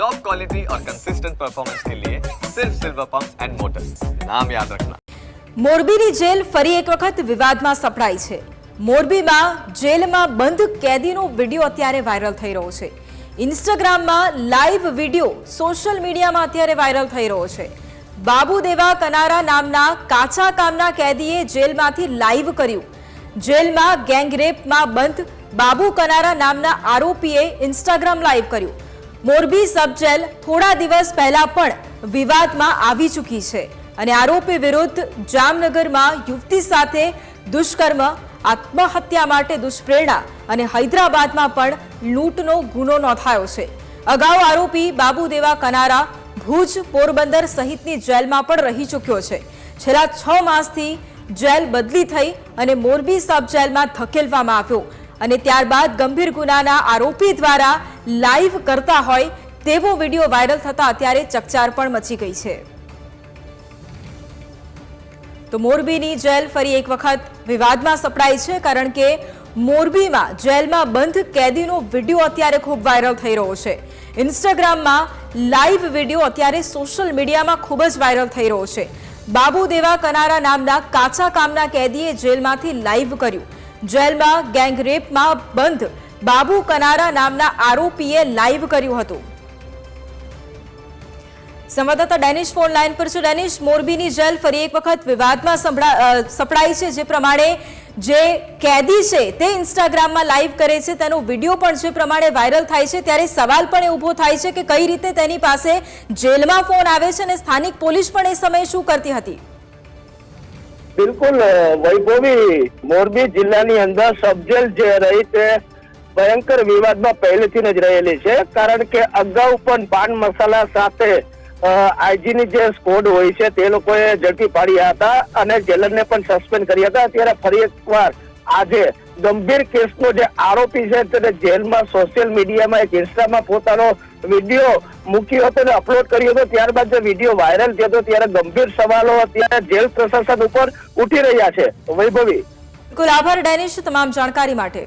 Top quality और consistent performance के लिए सिर्फ सिल्वर पंप्स एंड मोटर्स, नाम याद रखना। મોરબીની જેલ ફરી એક વખત વિવાદમાં સપડાઈ છે। મોરબીમાં જેલમાં બંધ કેદીનો વિડીયો અત્યારે વાયરલ થઈ રહ્યો છે। ઇન્સ્ટાગ્રામમાં લાઈવ વિડીયો સોશિયલ મીડિયામાં અત્યારે વાયરલ થઈ રહ્યો છે। બાબુદેવા કનારા નામના કાચા કામના કેદીએ જેલમાંથી લાઈવ કર્યું। જેલમાં ગેંગરેપમાં બંધ બાબુ કનારા નામના આરોપીએ ઇન્સ્ટાગ્રામ લાઈવ કર્યું। મોરબી સબ જેલ થોડા દિવસ પહેલા પણ વિવાદમાં આવી ચૂકી છે અને આરોપી વિરુદ્ધ જામનગરમાં યુવતી સાથે દુષ્કર્મ, આત્મહત્યા માટે દુષ્પ્રેરણા અને હૈદરાબાદમાં પણ લૂંટનો ગુનો નોંધાયો છે। અગાઉ આરોપી બાબુદેવા કનારા ભુજ, પોરબંદર સહિતની જેલમાં પણ રહી ચૂક્યો છે। છેલ્લા 6 માસથી જેલ બદલી થઈ અને મોરબી સબ જેલમાં ધકેલવામાં આવ્યો અને ત્યારબાદ ગંભીર ગુનાના આરોપી દ્વારા લાઈવ કરતા હોય તેવો વિડીયો વાયરલ થતા અત્યારે ચકચાર પણ મચી ગઈ છે। તો મોરબીની જેલ ફરી એક વખત વિવાદમાં સપડાઈ છે કારણ કે મોરબીમાં જેલમાં બંધ કેદીનો વિડીયો અત્યારે ખૂબ વાયરલ થઈ રહ્યો છે। ઇન્સ્ટાગ્રામમાં લાઈવ વિડીયો અત્યારે સોશિયલ મીડિયામાં ખૂબ જ વાયરલ થઈ રહ્યો છે। બાબુદેવા કનારા નામના કાચા કામના કેદીએ જેલમાંથી લાઈવ કર્યું। જેલમાં ગેંગરેપમાં બંધ બાબુ કનારા નામના આરોપીએ લાઈવ કર્યું હતું। સંવાદદાતા ડેનિશ ફોન લાઈન પર છે। ડેનિશ, મોરબીની જેલ ફરી એક વખત વિવાદમાં સપડાઈ છે। જે પ્રમાણે જે કેદી છે તે ઇન્સ્ટાગ્રામમાં લાઈવ કરે છે તેનો વિડીયો પણ જે પ્રમાણે વાયરલ થાય છે ત્યારે સવાલ પણ ઊભો થાય છે કે કઈ રીતે તેની પાસે જેલમાં ફોન આવે છે અને સ્થાનિક પોલીસ પણ એ સમયે શું કરતી હતી? બિલકુલ વૈભવી, મોરબી જિલ્લાની અંદર સબજેલ જે રહી તે ભયંકર વિવાદમાં પહેલેથી જ રહેલી છે કારણ કે અગાઉ પણ પાન મસાલા સાથે આઈજીની જે સ્કોડ હોય છે તે લોકોએ ઝડપી પાડ્યા હતા અને જેલરને પણ સસ્પેન્ડ કર્યા હતા। ત્યારે ફરી એકવાર આજે ગંભીર કેસનો જે આરોપી છે તે જેલમાં સોશિયલ મીડિયામાં એક ઇન્સ્ટામાં પોતાનો વિડીયો મૂક્યો હતો અને અપલોડ કર્યો હતો। ત્યારબાદ જે વિડીયો વાયરલ થયો હતો ત્યારે ગંભીર સવાલો અત્યારે જેલ પ્રશાસન ઉપર ઉઠી રહ્યા છે। વૈભવી, બિલકુલ આભાર ડેનિશ તમામ જાણકારી માટે।